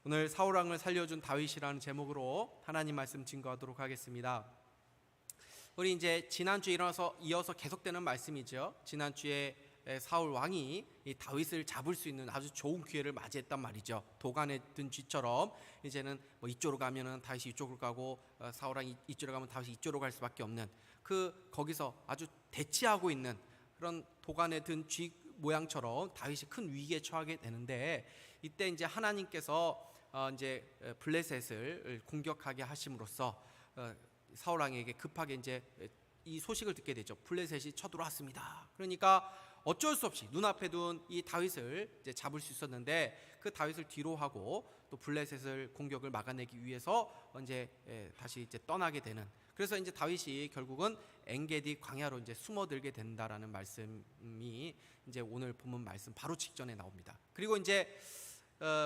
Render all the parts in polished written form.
오늘 사울 왕을 살려준 다윗이라는 제목으로 하나님 말씀 증거하도록 하겠습니다. 우리 이제 지난주에 이어서 계속되는 말씀이죠. 지난주에 사울 왕이 이 다윗을 잡을 수 있는 아주 좋은 기회를 맞이했단 말이죠. 도간에 든 쥐처럼 이제는 뭐 이쪽으로 가면은 다윗이 이쪽으로 가고 사울 왕이 이쪽으로 가면 다윗이 이쪽으로 갈 수밖에 없는 거기서 아주 대치하고 있는 그런 도간에 든 쥐 모양처럼 다윗이 큰 위기에 처하게 되는데, 이때 이제 하나님께서 이제 블레셋을 공격하게 하심으로써 사울 왕에게 급하게 이제 이 소식을 듣게 되죠. 블레셋이 쳐들어왔습니다. 그러니까 어쩔 수 없이 눈앞에 둔 이 다윗을 이제 잡을 수 있었는데, 그 다윗을 뒤로 하고 또 블레셋을 공격을 막아내기 위해서 이제 다시 이제 떠나게 되는, 그래서 이제 다윗이 결국은 엔게디 광야로 이제 숨어들게 된다라는 말씀이 이제 오늘 본문 말씀 바로 직전에 나옵니다. 그리고 이제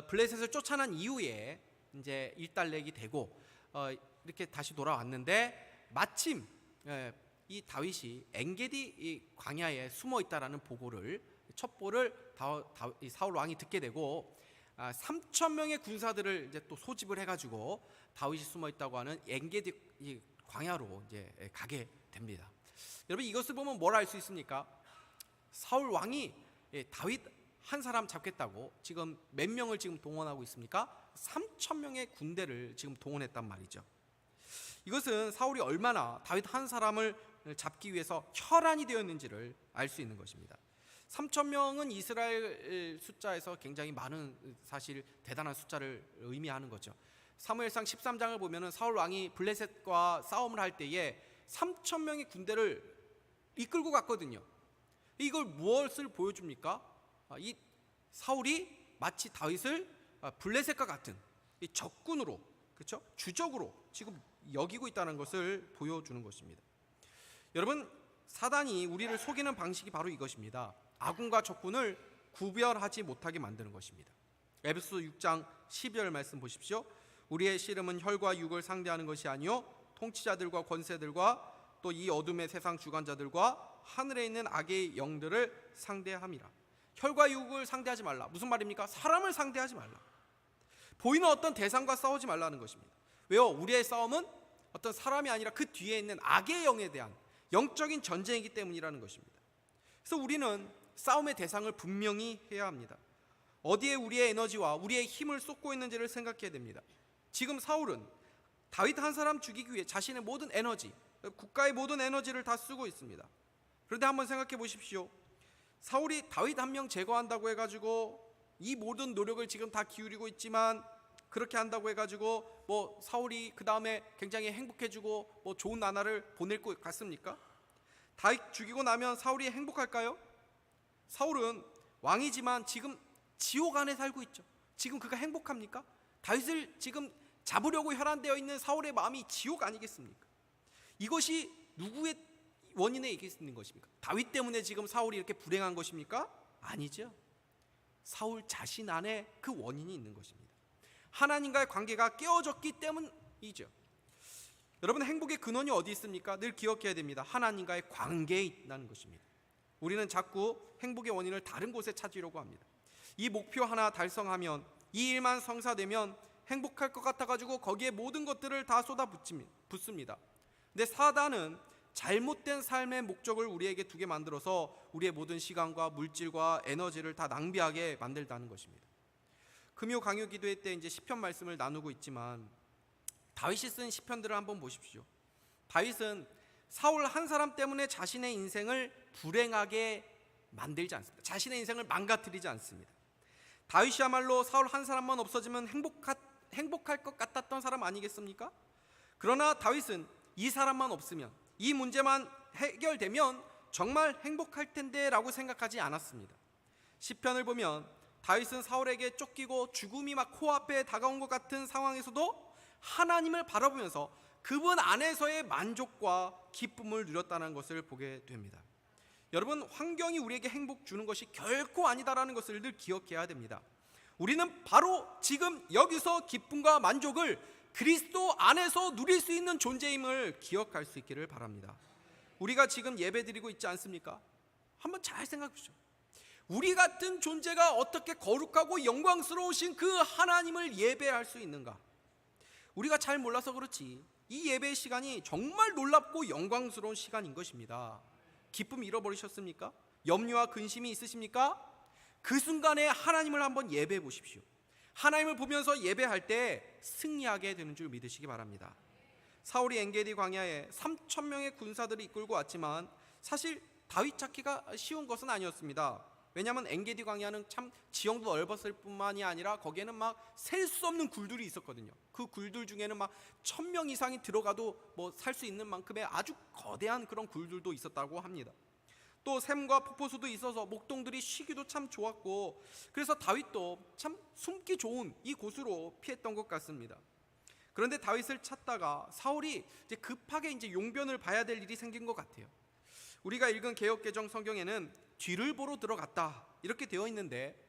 블레셋을 쫓아난 이후에 이제 일단락이 되고 이렇게 다시 돌아왔는데, 마침 이 다윗이 엔게디 이 광야에 숨어 있다라는 첩보를 이 사울 왕이 듣게 되고 3,000명의 군사들을 이제 또 소집을 해가지고 다윗이 숨어 있다고 하는 엔게디 이 광야로 이제 가게 됩니다. 여러분, 이것을 보면 뭘 알 수 있습니까? 사울 왕이 다윗 한 사람 잡겠다고 지금 몇 명을 지금 동원하고 있습니까? 3,000명의 군대를 지금 동원했단 말이죠. 이것은 사울이 얼마나 다윗 한 사람을 잡기 위해서 혈안이 되었는지를 알 수 있는 것입니다. 3,000명은 이스라엘 숫자에서 굉장히 많은, 사실 대단한 숫자를 의미하는 거죠. 사무엘상 13장을 보면은 사울 왕이 블레셋과 싸움을 할 때에 3,000명의 군대를 이끌고 갔거든요. 이걸 무엇을 보여줍니까? 이 사울이 마치 다윗을 블레셋과 같은 이 적군으로, 그렇죠? 주적으로 지금 여기고 있다는 것을 보여주는 것입니다. 여러분, 사단이 우리를 속이는 방식이 바로 이것입니다. 아군과 적군을 구별하지 못하게 만드는 것입니다. 에베소 6장 12절 말씀 보십시오. 우리의 씨름은 혈과 육을 상대하는 것이 아니요 통치자들과 권세들과 또 이 어둠의 세상 주관자들과 하늘에 있는 악의 영들을 상대함이라. 혈과 육을 상대하지 말라. 무슨 말입니까? 사람을 상대하지 말라. 보이는 어떤 대상과 싸우지 말라는 것입니다. 왜요? 우리의 싸움은 어떤 사람이 아니라 그 뒤에 있는 악의 영에 대한 영적인 전쟁이기 때문이라는 것입니다. 그래서 우리는 싸움의 대상을 분명히 해야 합니다. 어디에 우리의 에너지와 우리의 힘을 쏟고 있는지를 생각해야 됩니다. 지금 사울은 다윗 한 사람 죽이기 위해 자신의 모든 에너지, 국가의 모든 에너지를 다 쓰고 있습니다. 그런데 한번 생각해 보십시오. 사울이 다윗 한 명 제거한다고 해가지고 이 모든 노력을 지금 다 기울이고 있지만, 그렇게 한다고 해가지고 뭐 사울이 그 다음에 굉장히 행복해지고 뭐 좋은 나날을 보낼 것 같습니까? 다윗 죽이고 나면 사울이 행복할까요? 사울은 왕이지만 지금 지옥 안에 살고 있죠. 지금 그가 행복합니까? 다윗을 지금 잡으려고 혈안되어 있는 사울의 마음이 지옥 아니겠습니까? 이것이 누구의 원인에 있는 것입니까? 다윗 때문에 지금 사울이 이렇게 불행한 것입니까? 아니죠. 사울 자신 안에 그 원인이 있는 것입니다. 하나님과의 관계가 깨어졌기 때문이죠. 여러분, 행복의 근원이 어디 있습니까? 늘 기억해야 됩니다. 하나님과의 관계에 있다는 것입니다. 우리는 자꾸 행복의 원인을 다른 곳에 찾으려고 합니다. 이 목표 하나 달성하면, 이 일만 성사되면 행복할 것 같아가지고 거기에 모든 것들을 다 쏟아붓습니다. 근데 사단은 잘못된 삶의 목적을 우리에게 두게 만들어서 우리의 모든 시간과 물질과 에너지를 다 낭비하게 만들다는 것입니다. 금요 강요 기도회 때 이제 시편 말씀을 나누고 있지만, 다윗이 쓴 시편들을 한번 보십시오. 다윗은 사울 한 사람 때문에 자신의 인생을 불행하게 만들지 않습니다. 자신의 인생을 망가뜨리지 않습니다. 다윗이야말로 사울 한 사람만 없어지면 행복할 것 같았던 사람 아니겠습니까? 그러나 다윗은 이 사람만 없으면, 이 문제만 해결되면 정말 행복할 텐데 라고 생각하지 않았습니다. 시편을 보면 다윗은 사울에게 쫓기고 죽음이 막 코앞에 다가온 것 같은 상황에서도 하나님을 바라보면서 그분 안에서의 만족과 기쁨을 누렸다는 것을 보게 됩니다. 여러분, 환경이 우리에게 행복 주는 것이 결코 아니다라는 것을 늘 기억해야 됩니다. 우리는 바로 지금 여기서 기쁨과 만족을 그리스도 안에서 누릴 수 있는 존재임을 기억할 수 있기를 바랍니다. 우리가 지금 예배드리고 있지 않습니까? 한번 잘 생각해 보십시오. 우리 같은 존재가 어떻게 거룩하고 영광스러우신 그 하나님을 예배할 수 있는가? 우리가 잘 몰라서 그렇지 이 예배의 시간이 정말 놀랍고 영광스러운 시간인 것입니다. 기쁨 잃어버리셨습니까? 염려와 근심이 있으십니까? 그 순간에 하나님을 한번 예배해 보십시오. 하나님을 보면서 예배할 때 승리하게 되는 줄 믿으시기 바랍니다. 사울이 엔게디 광야에 3,000명의 군사들을 이끌고 왔지만 사실 다윗 찾기가 쉬운 것은 아니었습니다. 왜냐하면 엔게디 광야는 참 지형도 넓었을 뿐만이 아니라 거기에는 막 셀 수 없는 굴들이 있었거든요. 그 굴들 중에는 막 1,000명 이상이 들어가도 뭐 살 수 있는 만큼의 아주 거대한 그런 굴들도 있었다고 합니다. 또 샘과 폭포수도 있어서 목동들이 쉬기도 참 좋았고, 그래서 다윗도 참 숨기 좋은 이 곳으로 피했던 것 같습니다. 그런데 다윗을 찾다가 사울이 이제 급하게 이제 용변을 봐야 될 일이 생긴 것 같아요. 우리가 읽은 개역개정 성경에는 뒤를 보러 들어갔다 이렇게 되어 있는데,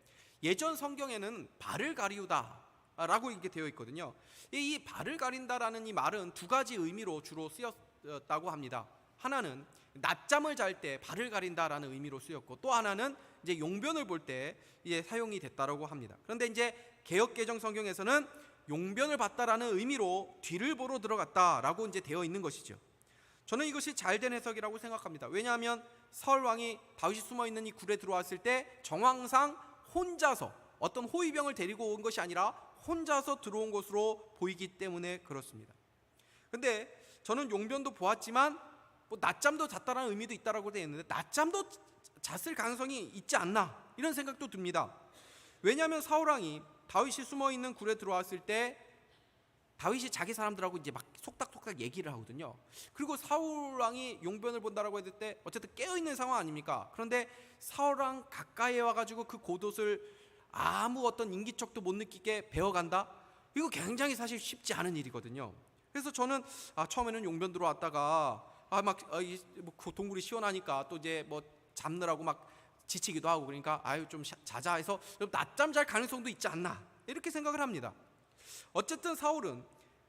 예전 성경에는 발을 가리우다 라고 이렇게 되어 있거든요. 이 발을 가린다라는 이 말은 두 가지 의미로 주로 쓰였다고 합니다. 하나는 낮잠을 잘 때 발을 가린다라는 의미로 쓰였고, 또 하나는 이제 용변을 볼 때 사용이 됐다라고 합니다. 그런데 이제 개역개정 성경에서는 용변을 봤다라는 의미로 뒤를 보러 들어갔다라고 이제 되어 있는 것이죠. 저는 이것이 잘된 해석이라고 생각합니다. 왜냐하면 사울 왕이 다윗이 숨어 있는 이 굴에 들어왔을 때 정황상 혼자서 어떤 호위병을 데리고 온 것이 아니라 혼자서 들어온 것으로 보이기 때문에 그렇습니다. 근데 저는 용변도 보았지만 뭐 낮잠도 잤다는 의미도 있다라고 되어 있는데, 낮잠도 잤을 가능성이 있지 않나 이런 생각도 듭니다. 왜냐하면 사울 왕이 다윗이 숨어 있는 굴에 들어왔을 때 다윗이 자기 사람들하고 이제 막 속닥속닥 얘기를 하거든요. 그리고 사울 왕이 용변을 본다라고 했을 때 어쨌든 깨어 있는 상황 아닙니까? 그런데 사울 왕 가까이에 와가지고 그 겉옷을 아무 어떤 인기척도 못 느끼게 베어간다? 이거 굉장히 사실 쉽지 않은 일이거든요. 그래서 저는 처음에는 용변 들어왔다가 동굴이 시원하니까 또 이제 뭐 잡느라고 막 지치기도 하고 그러니까 좀 자자 해서 낮잠 잘 가능성도 있지 않나 이렇게 생각을 합니다. 어쨌든 사울은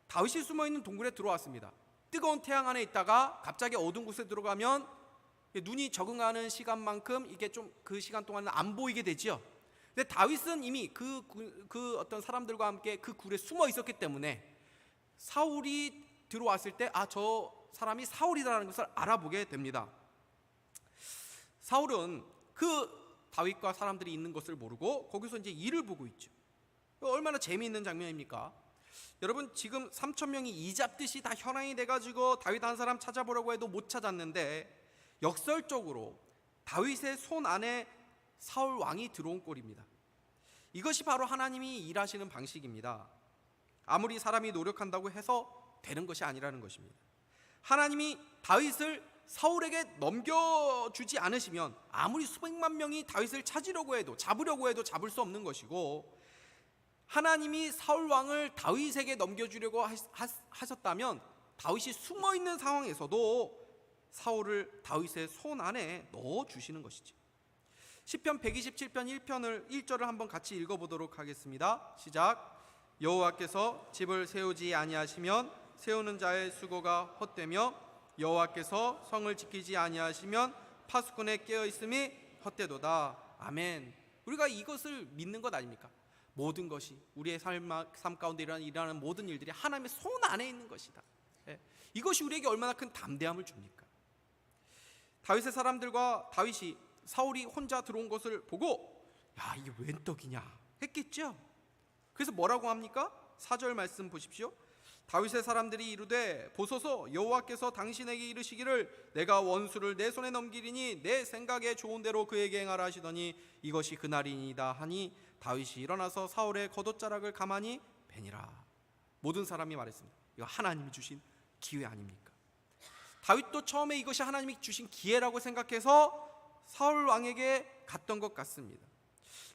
다윗이 숨어있는 동굴에 들어왔습니다. 뜨거운 태양 안에 있다가 갑자기 어두운 곳에 들어가면 눈이 적응하는 시간만큼 이게 좀 그 시간 동안은 안 보이게 되죠. 근데 다윗은 이미 그 어떤 사람들과 함께 그 굴에 숨어 있었기 때문에 사울이 들어왔을 때 저 사람이 사울이라는 것을 알아보게 됩니다. 사울은 그 다윗과 사람들이 있는 것을 모르고 거기서 이제 일을 보고 있죠. 얼마나 재미있는 장면입니까? 여러분, 지금 3,000명이 이잡듯이 다 현황이 돼가지고 다윗 한 사람 찾아보려고 해도 못 찾았는데, 역설적으로 다윗의 손 안에 사울 왕이 들어온 꼴입니다. 이것이 바로 하나님이 일하시는 방식입니다. 아무리 사람이 노력한다고 해서 되는 것이 아니라는 것입니다. 하나님이 다윗을 사울에게 넘겨주지 않으시면 아무리 수백만 명이 다윗을 찾으려고 해도 잡으려고 해도 잡을 수 없는 것이고, 하나님이 사울 왕을 다윗에게 넘겨주려고 하셨다면 다윗이 숨어있는 상황에서도 사울을 다윗의 손 안에 넣어주시는 것이죠. 시편 127편 1절을 한번 같이 읽어보도록 하겠습니다. 시작. 여호와께서 집을 세우지 아니하시면 세우는 자의 수고가 헛되며 여호와께서 성을 지키지 아니하시면 파수꾼의 깨어있음이 헛되도다. 아멘. 우리가 이것을 믿는 것 아닙니까? 모든 것이 우리의 삶 가운데 일어나는 모든 일들이 하나님의 손 안에 있는 것이다. 이것이 우리에게 얼마나 큰 담대함을 줍니까? 다윗의 사람들과 다윗이 사울이 혼자 들어온 것을 보고 이게 웬 떡이냐 했겠죠. 그래서 뭐라고 합니까? 4절 말씀 보십시오. 다윗의 사람들이 이르되 보소서, 여호와께서 당신에게 이르시기를 내가 원수를 내 손에 넘기리니 내 생각에 좋은 대로 그에게 행하라 하시더니 이것이 그날이니이다 하니 다윗이 일어나서 사울의 겉옷자락을 가만히 베니라. 모든 사람이 말했습니다. 이거 하나님이 주신 기회 아닙니까? 다윗도 처음에 이것이 하나님이 주신 기회라고 생각해서 사울 왕에게 갔던 것 같습니다.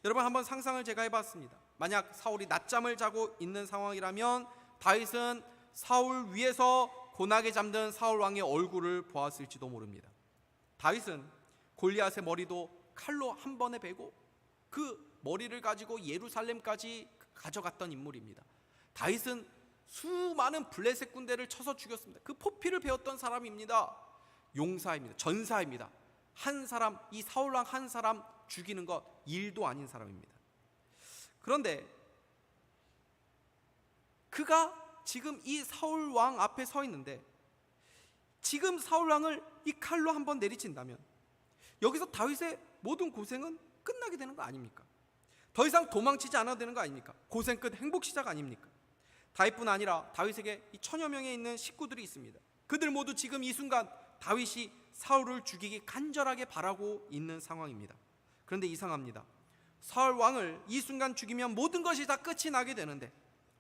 여러분, 한번 상상을 제가 해봤습니다. 만약 사울이 낮잠을 자고 있는 상황이라면 다윗은 사울 위에서 고나게 잠든 사울 왕의 얼굴을 보았을지도 모릅니다. 다윗은 골리앗의 머리도 칼로 한 번에 베고 그 머리를 가지고 예루살렘까지 가져갔던 인물입니다. 다윗은 수많은 블레셋 군대를 쳐서 죽였습니다. 그 포피를 베었던 사람입니다. 용사입니다. 전사입니다. 한 사람, 이 사울 왕 한 사람 죽이는 것 일도 아닌 사람입니다. 그런데 그가 지금 이 사울 왕 앞에 서 있는데, 지금 사울 왕을 이 칼로 한번 내리친다면 여기서 다윗의 모든 고생은 끝나게 되는 거 아닙니까? 더 이상 도망치지 않아도 되는 거 아닙니까? 고생 끝, 행복 시작 아닙니까? 다윗뿐 아니라 다윗에게 이 1000여 명에 있는 식구들이 있습니다. 그들 모두 지금 이 순간 다윗이 사울을 죽이기 간절하게 바라고 있는 상황입니다. 그런데 이상합니다. 사울 왕을 이 순간 죽이면 모든 것이 다 끝이 나게 되는데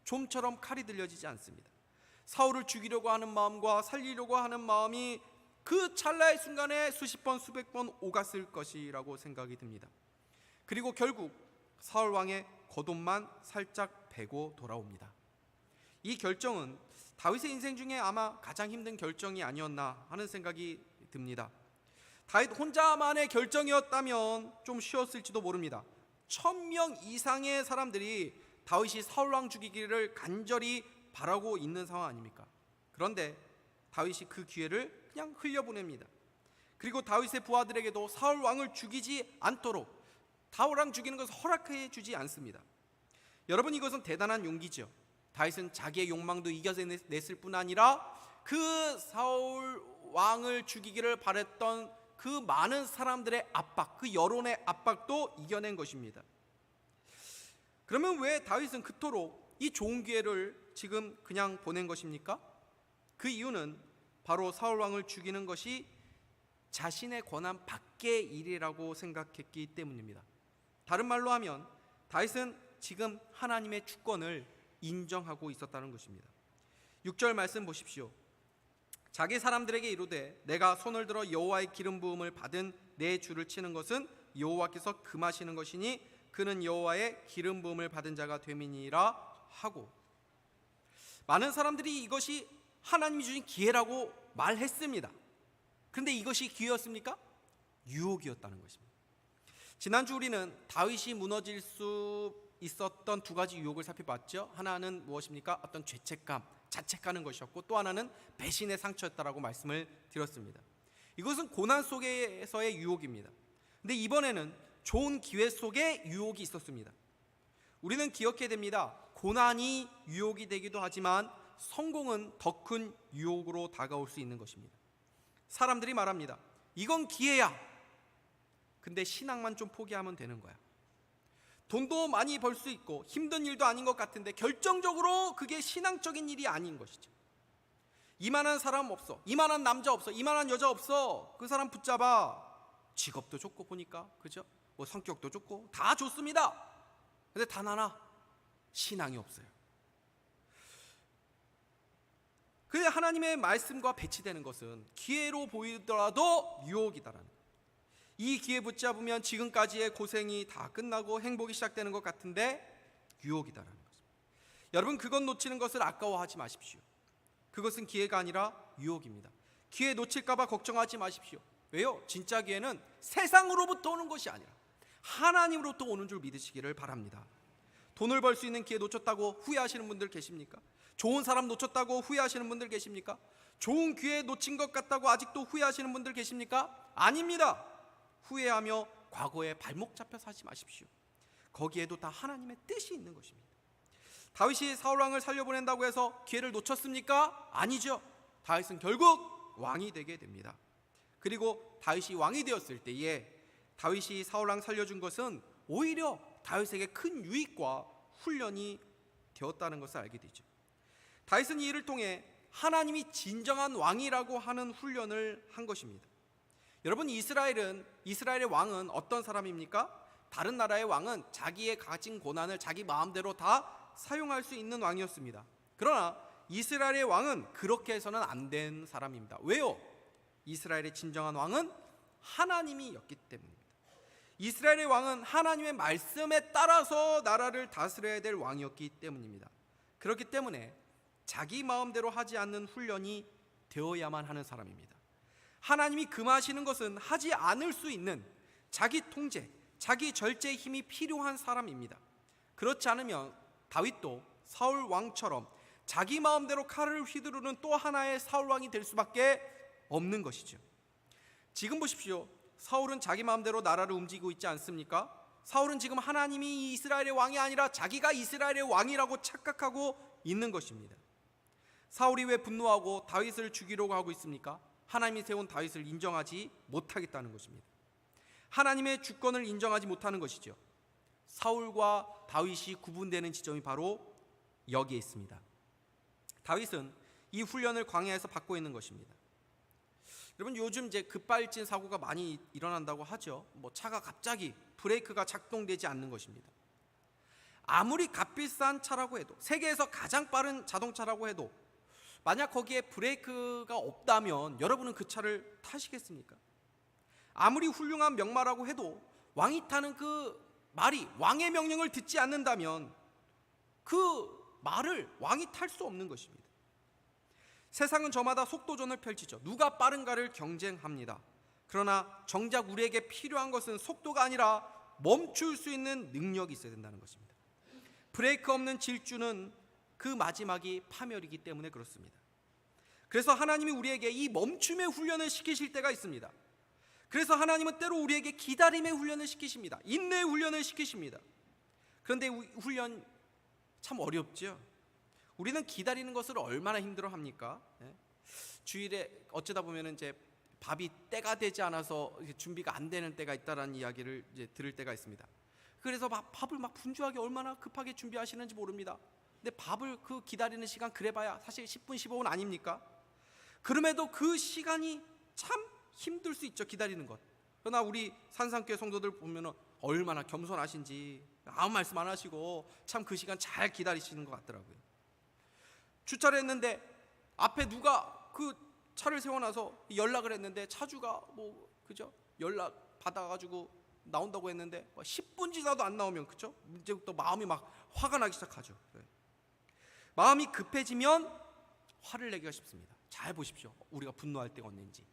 좀처럼 칼이 들려지지 않습니다. 사울을 죽이려고 하는 마음과 살리려고 하는 마음이 그 찰나의 순간에 수십 번 수백 번 오갔을 것이라고 생각이 듭니다. 그리고 결국 사울 왕의 겉옷만 살짝 베고 돌아옵니다. 이 결정은 다윗의 인생 중에 아마 가장 힘든 결정이 아니었나 하는 생각이 듭니다. 다윗 혼자만의 결정이었다면 좀 쉬웠을지도 모릅니다. 1000명 이상의 사람들이 다윗이 사울 왕 죽이기를 간절히 바라고 있는 상황 아닙니까? 그런데 다윗이 그 기회를 그냥 흘려보냅니다. 그리고 다윗의 부하들에게도 사울 왕을 죽이지 않도록, 사울 왕 죽이는 것을 허락해 주지 않습니다. 여러분, 이것은 대단한 용기죠. 다윗은 자기의 욕망도 이겨냈을 뿐 아니라 그 사울 왕을 죽이기를 바랬던 그 많은 사람들의 압박, 그 여론의 압박도 이겨낸 것입니다. 그러면 왜 다윗은 그토록 이 좋은 기회를 지금 그냥 보낸 것입니까? 그 이유는 바로 사울 왕을 죽이는 것이 자신의 권한 밖의 일이라고 생각했기 때문입니다. 다른 말로 하면 다윗은 지금 하나님의 주권을 인정하고 있었다는 것입니다. 6절 말씀 보십시오. 자기 사람들에게 이르되 내가 손을 들어 여호와의 기름 부음을 받은 내 주를 치는 것은 여호와께서 금하시는 것이니 그는 여호와의 기름 부음을 받은 자가 됨이니라 하고, 많은 사람들이 이것이 하나님이 주신 기회라고 말했습니다. 그런데 이것이 기회였습니까? 유혹이었다는 것입니다. 지난주 우리는 다윗이 무너질 수 있었던 두 가지 유혹을 살펴봤죠. 하나는 무엇입니까? 어떤 죄책감, 자책하는 것이었고, 또 하나는 배신의 상처였다라고 말씀을 드렸습니다. 이것은 고난 속에서의 유혹입니다. 근데 이번에는 좋은 기회 속에 유혹이 있었습니다. 우리는 기억해야 됩니다. 고난이 유혹이 되기도 하지만 성공은 더 큰 유혹으로 다가올 수 있는 것입니다. 사람들이 말합니다. 이건 기회야. 근데 신앙만 좀 포기하면 되는 거야. 돈도 많이 벌 수 있고 힘든 일도 아닌 것 같은데 결정적으로 그게 신앙적인 일이 아닌 것이죠. 이만한 사람 없어, 이만한 남자 없어, 이만한 여자 없어. 그 사람 붙잡아. 직업도 좋고 보니까, 그죠? 뭐 성격도 좋고 다 좋습니다. 근데 단 하나, 신앙이 없어요. 그래, 하나님의 말씀과 배치되는 것은 기회로 보이더라도 유혹이다라는 거예요. 이 기회 붙잡으면 지금까지의 고생이 다 끝나고 행복이 시작되는 것 같은데 유혹이다라는 것입니다. 여러분, 그것 놓치는 것을 아까워하지 마십시오. 그것은 기회가 아니라 유혹입니다. 기회 놓칠까 봐 걱정하지 마십시오. 왜요? 진짜 기회는 세상으로부터 오는 것이 아니라 하나님으로부터 오는 줄 믿으시기를 바랍니다. 돈을 벌 수 있는 기회 놓쳤다고 후회하시는 분들 계십니까? 좋은 사람 놓쳤다고 후회하시는 분들 계십니까? 좋은 기회 놓친 것 같다고 아직도 후회하시는 분들 계십니까? 아닙니다. 후회하며 과거에 발목 잡혀 사지 마십시오. 거기에도 다 하나님의 뜻이 있는 것입니다. 다윗이 사울 왕을 살려보낸다고 해서 기회를 놓쳤습니까? 아니죠. 다윗은 결국 왕이 되게 됩니다. 그리고 다윗이 왕이 되었을 때에 다윗이 사울 왕 살려준 것은 오히려 다윗에게 큰 유익과 훈련이 되었다는 것을 알게 되죠. 다윗은 이 일을 통해 하나님이 진정한 왕이라고 하는 훈련을 한 것입니다. 여러분, 이스라엘의 왕은 어떤 사람입니까? 다른 나라의 왕은 자기의 가진 고난을 자기 마음대로 다 사용할 수 있는 왕이었습니다. 그러나 이스라엘의 왕은 그렇게 해서는 안 된 사람입니다. 왜요? 이스라엘의 진정한 왕은 하나님이었기 때문입니다. 이스라엘의 왕은 하나님의 말씀에 따라서 나라를 다스려야 될 왕이었기 때문입니다. 그렇기 때문에 자기 마음대로 하지 않는 훈련이 되어야만 하는 사람입니다. 하나님이 금하시는 것은 하지 않을 수 있는 자기 통제, 자기 절제의 힘이 필요한 사람입니다. 그렇지 않으면 다윗도 사울 왕처럼 자기 마음대로 칼을 휘두르는 또 하나의 사울 왕이 될 수밖에 없는 것이죠. 지금 보십시오. 사울은 자기 마음대로 나라를 움직이고 있지 않습니까? 사울은 지금 하나님이 이스라엘의 왕이 아니라 자기가 이스라엘의 왕이라고 착각하고 있는 것입니다. 사울이 왜 분노하고 다윗을 죽이려고 하고 있습니까? 하나님이 세운 다윗을 인정하지 못하겠다는 것입니다. 하나님의 주권을 인정하지 못하는 것이죠. 사울과 다윗이 구분되는 지점이 바로 여기에 있습니다. 다윗은 이 훈련을 광야에서 받고 있는 것입니다. 여러분, 요즘 이제 급발진 사고가 많이 일어난다고 하죠. 차가 갑자기 브레이크가 작동되지 않는 것입니다. 아무리 값비싼 차라고 해도, 세계에서 가장 빠른 자동차라고 해도 만약 거기에 브레이크가 없다면 여러분은 그 차를 타시겠습니까? 아무리 훌륭한 명마라고 해도 왕이 타는 그 말이 왕의 명령을 듣지 않는다면 그 말을 왕이 탈 수 없는 것입니다. 세상은 저마다 속도전을 펼치죠. 누가 빠른가를 경쟁합니다. 그러나 정작 우리에게 필요한 것은 속도가 아니라 멈출 수 있는 능력이 있어야 된다는 것입니다. 브레이크 없는 질주는 그 마지막이 파멸이기 때문에 그렇습니다. 그래서 하나님이 우리에게 이 멈춤의 훈련을 시키실 때가 있습니다. 그래서 하나님은 때로 우리에게 기다림의 훈련을 시키십니다. 인내의 훈련을 시키십니다. 그런데 훈련 참 어렵죠. 우리는 기다리는 것을 얼마나 힘들어합니까? 주일에 어쩌다 보면 이제 밥이 때가 되지 않아서 준비가 안 되는 때가 있다라는 이야기를 이제 들을 때가 있습니다. 그래서 밥을 분주하게 얼마나 급하게 준비하시는지 모릅니다. 근데 밥을 그 기다리는 시간 그래봐야 사실 10분 15분 아닙니까? 그럼에도 그 시간이 참 힘들 수 있죠, 기다리는 것. 그러나 우리 산상교회 성도들 보면 얼마나 겸손하신지 아무 말씀 안 하시고 참 그 시간 잘 기다리시는 것 같더라고요. 주차를 했는데 앞에 누가 그 차를 세워놔서 연락을 했는데 차주가 그죠? 연락 받아가지고 나온다고 했는데 10분 지나도 안 나오면, 그죠? 이제부터 마음이 막 화가 나기 시작하죠. 마음이 급해지면 화를 내기가 쉽습니다. 잘 보십시오. 우리가 분노할 때가 언제인지.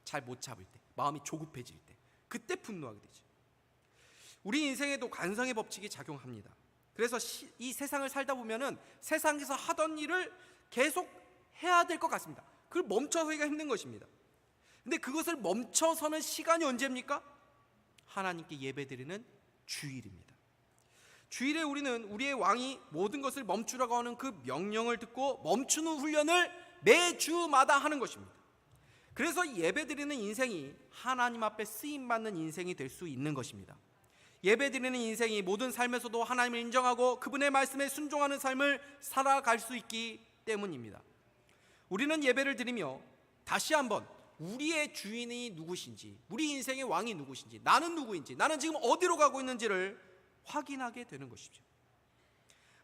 잘 못 잡을 때, 마음이 조급해질 때, 그때 분노하게 되죠. 우리 인생에도 관성의 법칙이 작용합니다. 그래서 이 세상을 살다 보면은 세상에서 하던 일을 계속 해야 될 것 같습니다. 그걸 멈춰서기가 힘든 것입니다. 근데 그것을 멈춰서는 시간이 언제입니까? 하나님께 예배드리는 주일입니다. 주일에 우리는 우리의 왕이 모든 것을 멈추라고 하는 그 명령을 듣고 멈추는 훈련을 매주마다 하는 것입니다. 그래서 예배드리는 인생이 하나님 앞에 쓰임받는 인생이 될 수 있는 것입니다. 예배드리는 인생이 모든 삶에서도 하나님을 인정하고 그분의 말씀에 순종하는 삶을 살아갈 수 있기 때문입니다. 우리는 예배를 드리며 다시 한번 우리의 주인이 누구신지, 우리 인생의 왕이 누구신지, 나는 누구인지, 나는 지금 어디로 가고 있는지를 확인하게 되는 것이죠.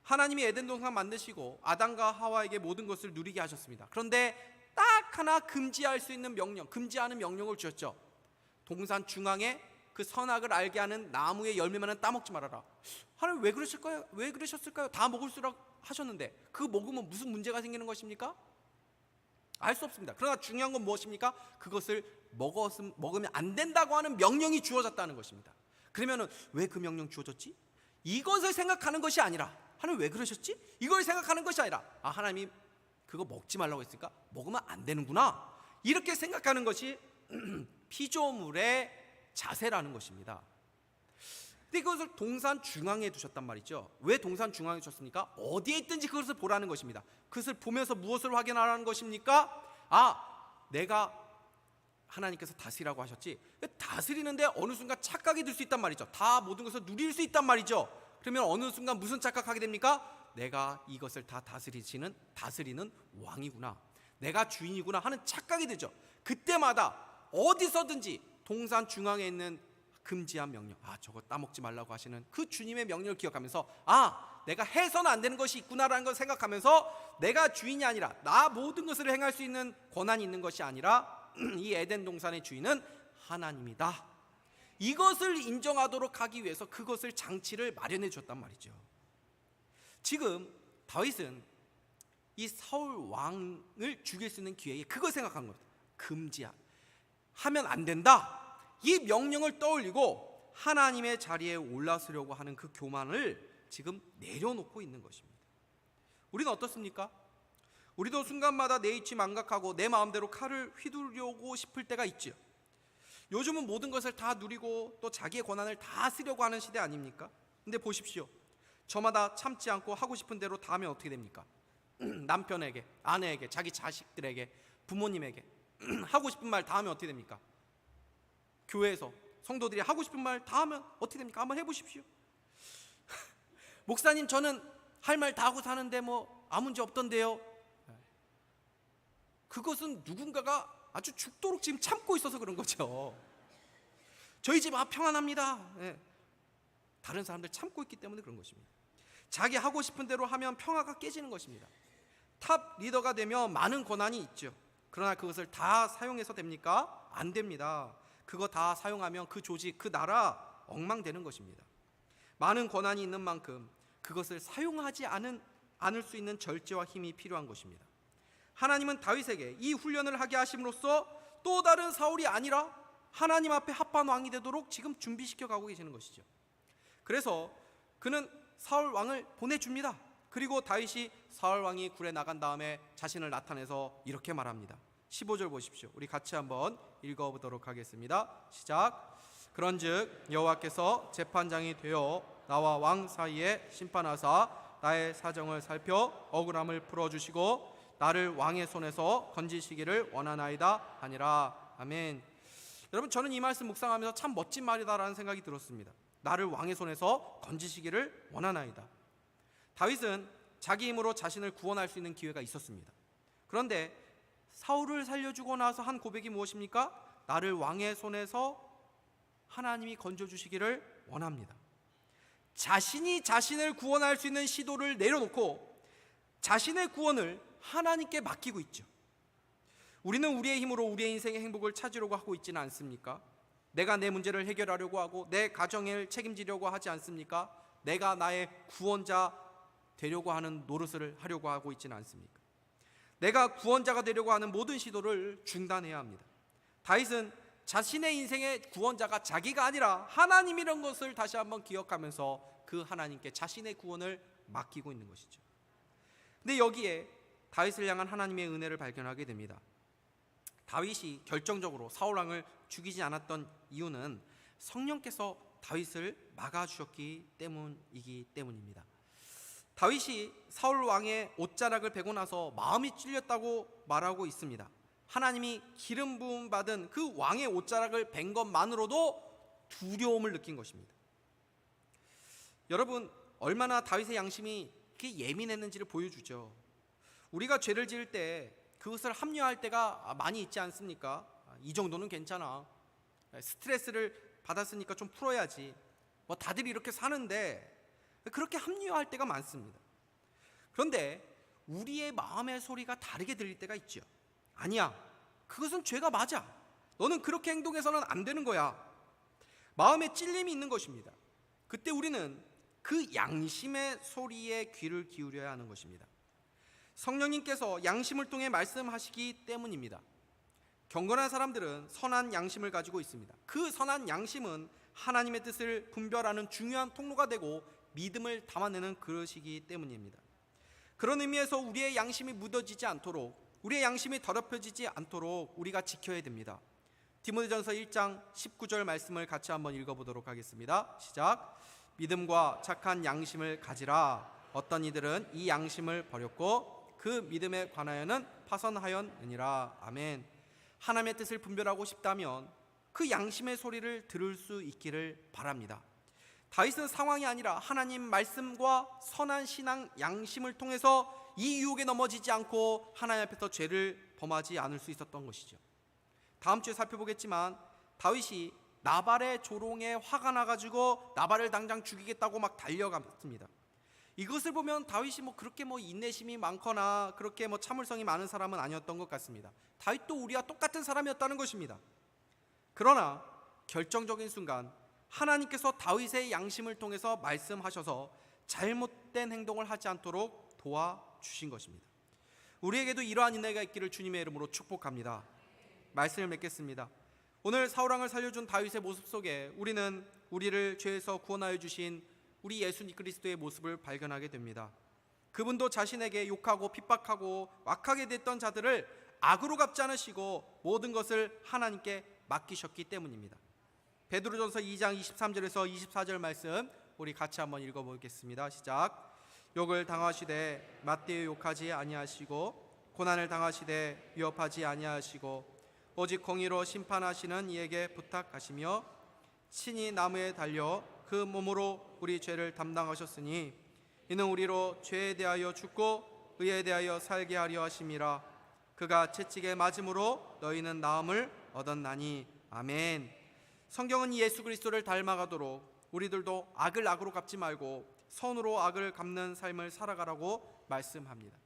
하나님이 에덴 동산 만드시고 아담과 하와에게 모든 것을 누리게 하셨습니다. 그런데 딱 하나 금지할 수 있는 명령, 금지하는 명령을 주셨죠. 동산 중앙에 그 선악을 알게 하는 나무의 열매만은 따먹지 말아라. 하나님 왜 그러실까요? 왜 그러셨을까요? 다 먹을 수록 하셨는데 그 먹으면 무슨 문제가 생기는 것입니까? 알 수 없습니다. 그러나 중요한 건 무엇입니까? 그것을 먹으면 안 된다고 하는 명령이 주어졌다는 것입니다. 그러면 왜 그 명령 주어졌지? 이것을 생각하는 것이 아니라, 하나님 왜 그러셨지? 이걸 생각하는 것이 아니라, 하나님이 그거 먹지 말라고 했으니까 먹으면 안 되는구나, 이렇게 생각하는 것이 피조물의 자세라는 것입니다. 근데 그것을 동산 중앙에 두셨단 말이죠. 왜 동산 중앙에 두셨습니까? 어디에 있든지 그것을 보라는 것입니다. 그것을 보면서 무엇을 확인하라는 것입니까? 내가 하나님께서 다스리라고 하셨지. 다스리는데 어느 순간 착각이 들 수 있단 말이죠. 다 모든 것을 누릴 수 있단 말이죠. 그러면 어느 순간 무슨 착각하게 됩니까? 내가 이것을 다 다스리는 왕이구나, 내가 주인이구나 하는 착각이 되죠. 그때마다 어디서든지 동산 중앙에 있는 금지한 명령, 저거 따먹지 말라고 하시는 그 주님의 명령을 기억하면서 내가 해서는 안 되는 것이 있구나라는 걸 생각하면서 내가 주인이 아니라, 나 모든 것을 행할 수 있는 권한이 있는 것이 아니라 이 에덴 동산의 주인은 하나님이다, 이것을 인정하도록 하기 위해서 그것을 장치를 마련해 줬단 말이죠. 지금 다윗은 이 사울 왕을 죽일 수 있는 기회에 그걸 생각한 겁니다. 금지하면 안 된다, 이 명령을 떠올리고 하나님의 자리에 올라서려고 하는 그 교만을 지금 내려놓고 있는 것입니다. 우리는 어떻습니까? 우리도 순간마다 내 이치 망각하고 내 마음대로 칼을 휘두르려고 싶을 때가 있죠. 요즘은 모든 것을 다 누리고 또 자기의 권한을 다 쓰려고 하는 시대 아닙니까? 근데 보십시오. 저마다 참지 않고 하고 싶은 대로 다 하면 어떻게 됩니까? 남편에게, 아내에게, 자기 자식들에게, 부모님에게 하고 싶은 말 다 하면 어떻게 됩니까? 교회에서 성도들이 하고 싶은 말 다 하면 어떻게 됩니까? 한번 해보십시오. 목사님, 저는 할 말 다 하고 사는데 뭐 아무 문제 없던데요. 그것은 누군가가 아주 죽도록 지금 참고 있어서 그런 거죠. 저희 집 평안합니다. 다른 사람들 참고 있기 때문에 그런 것입니다. 자기 하고 싶은 대로 하면 평화가 깨지는 것입니다. 탑 리더가 되면 많은 권한이 있죠. 그러나 그것을 다 사용해서 됩니까? 안 됩니다. 그거 다 사용하면 그 조직, 그 나라 엉망되는 것입니다. 많은 권한이 있는 만큼 그것을 사용하지 않을 수 있는 절제와 힘이 필요한 것입니다. 하나님은 다윗에게 이 훈련을 하게 하심으로써 또 다른 사울이 아니라 하나님 앞에 합한 왕이 되도록 지금 준비시켜 가고 계시는 것이죠. 그래서 그는 사울 왕을 보내줍니다. 그리고 다윗이 사울 왕이 굴에 나간 다음에 자신을 나타내서 이렇게 말합니다. 15절 보십시오. 우리 같이 한번 읽어보도록 하겠습니다. 시작. 그런즉 여호와께서 재판장이 되어 나와 왕 사이에 심판하사 나의 사정을 살펴 억울함을 풀어주시고 나를 왕의 손에서 건지시기를 원하나이다 하니라. 아멘. 여러분, 저는 이 말씀 묵상하면서 참 멋진 말이다라는 생각이 들었습니다. 나를 왕의 손에서 건지시기를 원하나이다. 다윗은 자기 힘으로 자신을 구원할 수 있는 기회가 있었습니다. 그런데 사울을 살려주고 나서 한 고백이 무엇입니까? 나를 왕의 손에서 하나님이 건져주시기를 원합니다. 자신이 자신을 구원할 수 있는 시도를 내려놓고 자신의 구원을 하나님께 맡기고 있죠. 우리는 우리의 힘으로 우리의 인생의 행복을 찾으려고 하고 있지는 않습니까? 내가 내 문제를 해결하려고 하고 내 가정을 책임지려고 하지 않습니까? 내가 나의 구원자 되려고 하는 노릇을 하려고 하고 있지는 않습니까? 내가 구원자가 되려고 하는 모든 시도를 중단해야 합니다. 다윗은 자신의 인생의 구원자가 자기가 아니라 하나님이란 것을 다시 한번 기억하면서 그 하나님께 자신의 구원을 맡기고 있는 것이죠. 근데 여기에 다윗을 향한 하나님의 은혜를 발견하게 됩니다. 다윗이 결정적으로 사울 왕을 죽이지 않았던 이유는 성령께서 다윗을 막아주셨기 때문이기 때문입니다. 다윗이 사울 왕의 옷자락을 베고 나서 마음이 찔렸다고 말하고 있습니다. 하나님이 기름 부음 받은 그 왕의 옷자락을 벤 것만으로도 두려움을 느낀 것입니다. 여러분, 얼마나 다윗의 양심이 그렇게 예민했는지를 보여주죠. 우리가 죄를 지을 때 그것을 합리화할 때가 많이 있지 않습니까? 이 정도는 괜찮아. 스트레스를 받았으니까 좀 풀어야지. 뭐 다들 이렇게 사는데 그렇게 합리화할 때가 많습니다. 그런데 우리의 마음의 소리가 다르게 들릴 때가 있죠. 아니야, 그것은 죄가 맞아. 너는 그렇게 행동해서는 안 되는 거야. 마음에 찔림이 있는 것입니다. 그때 우리는 그 양심의 소리에 귀를 기울여야 하는 것입니다. 성령님께서 양심을 통해 말씀하시기 때문입니다. 경건한 사람들은 선한 양심을 가지고 있습니다. 그 선한 양심은 하나님의 뜻을 분별하는 중요한 통로가 되고 믿음을 담아내는 그릇이기 때문입니다. 그런 의미에서 우리의 양심이 묻어지지 않도록, 우리의 양심이 더럽혀지지 않도록 우리가 지켜야 됩니다. 디모데전서 1장 19절 말씀을 같이 한번 읽어보도록 하겠습니다. 시작. 믿음과 착한 양심을 가지라. 어떤 이들은 이 양심을 버렸고 그 믿음에 관하여는 파선하였느니라. 아멘. 하나님의 뜻을 분별하고 싶다면 그 양심의 소리를 들을 수 있기를 바랍니다. 다윗은 상황이 아니라 하나님 말씀과 선한 신앙 양심을 통해서 이 유혹에 넘어지지 않고 하나님 앞에서 죄를 범하지 않을 수 있었던 것이죠. 다음 주에 살펴보겠지만 다윗이 나발의 조롱에 화가 나가지고 나발을 당장 죽이겠다고 막 달려갔습니다. 이것을 보면 다윗이 그렇게 인내심이 많거나 그렇게 참을성이 많은 사람은 아니었던 것 같습니다. 다윗도 우리와 똑같은 사람이었다는 것입니다. 그러나 결정적인 순간 하나님께서 다윗의 양심을 통해서 말씀하셔서 잘못된 행동을 하지 않도록 도와주신 것입니다. 우리에게도 이러한 인내가 있기를 주님의 이름으로 축복합니다. 말씀을 맺겠습니다. 오늘 사울왕을 살려준 다윗의 모습 속에 우리는 우리를 죄에서 구원하여 주신 우리 예수 그리스도의 모습을 발견하게 됩니다. 그분도 자신에게 욕하고 핍박하고 악하게 됐던 자들을 악으로 갚지 않으시고 모든 것을 하나님께 맡기셨기 때문입니다. 베드로전서 2장 23절에서 24절 말씀 우리 같이 한번 읽어보겠습니다. 시작. 욕을 당하시되 맞대어 욕하지 아니하시고 고난을 당하시되 위협하지 아니하시고 오직 공의로 심판하시는 이에게 부탁하시며 친히 나무에 달려 그 몸으로 우리 죄를 담당하셨으니 이는 우리로 죄에 대하여 죽고 의에 대하여 살게 하려 하심이라. 그가 채찍에 맞음으로 너희는 나음을 얻었나니. 아멘. 성경은 예수 그리스도를 닮아가도록 우리들도 악을 악으로 갚지 말고 선으로 악을 갚는 삶을 살아가라고 말씀합니다.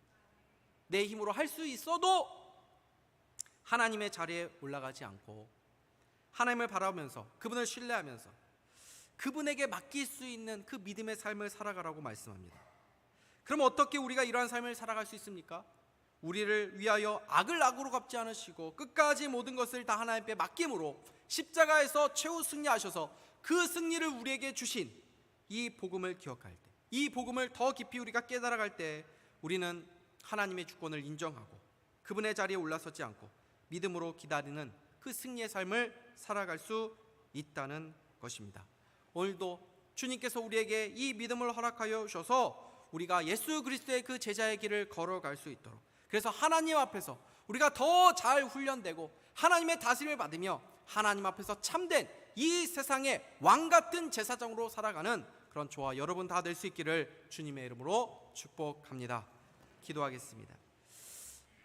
내 힘으로 할 수 있어도 하나님의 자리에 올라가지 않고 하나님을 바라보면서 그분을 신뢰하면서 그분에게 맡길 수 있는 그 믿음의 삶을 살아가라고 말씀합니다. 그럼 어떻게 우리가 이러한 삶을 살아갈 수 있습니까? 우리를 위하여 악을 악으로 갚지 않으시고 끝까지 모든 것을 다 하나님께 맡김으로 십자가에서 최후 승리하셔서 그 승리를 우리에게 주신 이 복음을 기억할 때, 이 복음을 더 깊이 우리가 깨달아갈 때 우리는 하나님의 주권을 인정하고 그분의 자리에 올라서지 않고 믿음으로 기다리는 그 승리의 삶을 살아갈 수 있다는 것입니다. 오늘도 주님께서 우리에게 이 믿음을 허락하여 주셔서 우리가 예수 그리스도의 그 제자의 길을 걸어갈 수 있도록, 그래서 하나님 앞에서 우리가 더 잘 훈련되고 하나님의 다스림을 받으며 하나님 앞에서 참된 이 세상의 왕같은 제사장으로 살아가는 그런 저와 여러분 다 될 수 있기를 주님의 이름으로 축복합니다. 기도하겠습니다.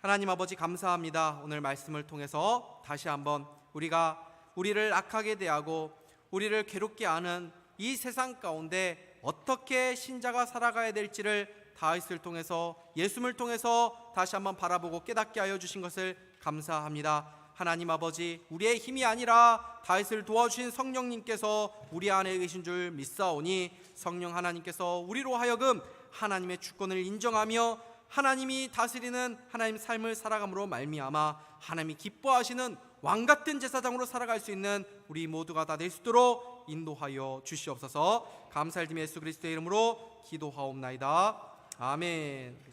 하나님 아버지 감사합니다. 오늘 말씀을 통해서 다시 한번 우리를 악하게 대하고 우리를 괴롭게 하는 이 세상 가운데 어떻게 신자가 살아가야 될지를 다윗을 통해서 예수를 통해서 다시 한번 바라보고 깨닫게 하여 주신 것을 감사합니다. 하나님 아버지, 우리의 힘이 아니라 다윗을 도와주신 성령님께서 우리 안에 계신 줄 믿사오니 성령 하나님께서 우리로 하여금 하나님의 주권을 인정하며 하나님이 다스리는 하나님 삶을 살아감으로 말미암아 하나님이 기뻐하시는 왕같은 제사장으로 살아갈 수 있는 우리 모두가 다 될 수 있도록 인도하여 주시옵소서. 감사를 드리며 예수 그리스도의 이름으로 기도하옵나이다. 아멘.